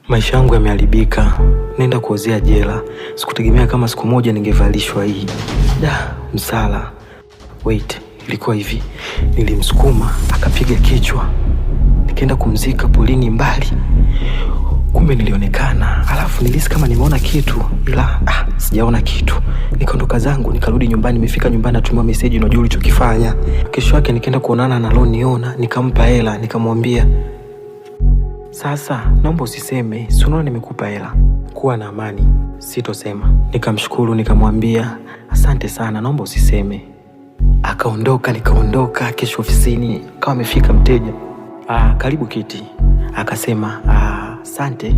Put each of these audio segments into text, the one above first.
Maisha yangu yameharibika. Nenda kuozea jela. Sikutegemea kama siku moja ningevalishwa hii. Msala. Wait, ilikuwa hivi. Nilimsukuma, akapiga kichwa. Nikaenda kumzika polini mbali. Kumbe nilionekana. Alafu nilisi kama nimeona kitu. Ila, sijaona kitu. Nikaondoka zangu, nikarudi nyumbani. Nimefika nyumbani natumia message, unajua ulichokifanya. Kesho yake nikaenda kuonana na Loniona, nikampa hela, nikamwambia, sasa naomba usiseme, si unaona nimekupa hela. Kuwa na amani, sitosema. Nikamshukuru, nikamwambia asante sana, naomba usiseme. Akaondoka, nikaondoka. Kesho ofisini kama amefika mteja. Karibu kiti. Akasema asante,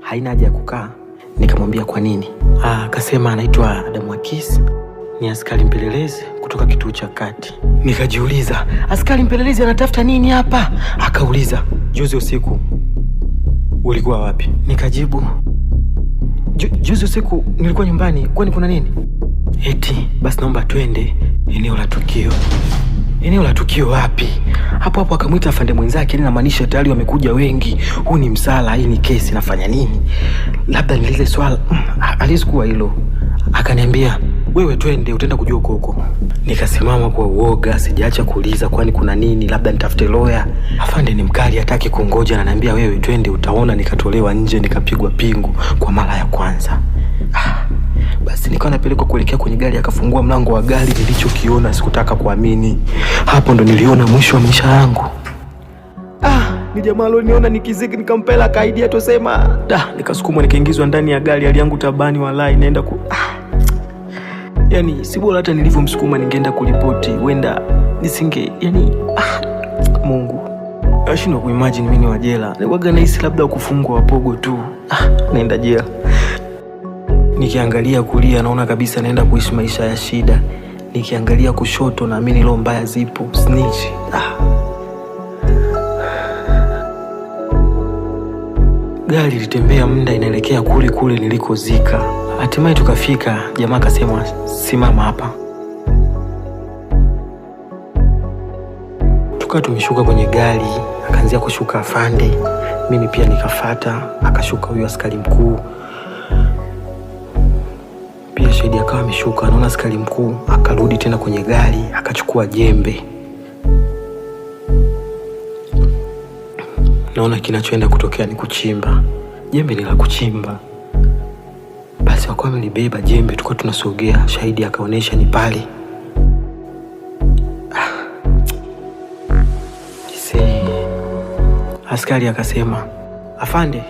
haina haja ya kukaa. Nikamwambia kwa nini? Akasema anaitwa Damwakis, ni askari mpelelezi kutoka kituo cha kati. Nikajiuliza, askari mpelelezi anatafuta nini hapa? Akauliza, juzi usiku ulikuwa wapi? Nikajibu, juzi usiku nilikuwa nyumbani, kwani kuna nini? Eti, basi naomba twende eneo la tukio. Eneo la tukio wapi? Hapo hapo akamwita afande mwenzake, inamaanisha tayari wamekuja wengi. Huu ni msala, hii ni kesi, nafanya nini? Labda nilile swala, alizikuwa hilo. Akaniambia, wewe twende, utaenda kujua huko. Nikasimama kwa uoga, sijaacha kuuliza kwani kuna nini, labda nitafute lawyer. Afande ni mkali, hataki kungoja, na ananiambia wewe twende utaona. Nikatolewa nje, nikapigwa pingu kwa mara ya kwanza. Basi nikawa napelekwa kuelekea kwenye gari. Akafungua mlango wa gari, nilichokiona sikutaka kuamini. Hapo ndo niliona mwisho wa maisha yangu. Ni jamaa Loniona nikiziki, nikampela kaidi atosema. Nikasukumwa, nikaingizwa ndani ya gari. Hali yangu tabani, walai naenda yani si bora hata nilivyomsukuma ningeenda kuripoti, wenda nisinge, yani Mungu. Nashindwa kuimagine mimi wa jela. Niwaga nahisi labda kufungwa wapogo tu. Naenda jela. Nikiangalia kulia naona kabisa naenda kuishi maisha ya shida. Nikiangalia kushoto naamini roho mbaya zipo. Snitch. Gari litembea muda inaelekea kule nilikozika. Hatimaye tukafika. Jamaa akasema, simama hapa. Tukawa tumeshuka kwenye gari. Akaanzia kushuka afande. Mimi pia nikafata. Akashuka huyo askari mkuu. Pia shahidi akawa ameshuka. Anaona askari mkuu. Akarudi tena kwenye gari. Akachukua jembe. Naona kinachoenda kutokea ni kuchimba. Jembe ni la kuchimba. Basi wakawa wamelibeba jembe, tulikuwa tunasogea. Shahidi akaonesha ni pale. Askari akasema, afande,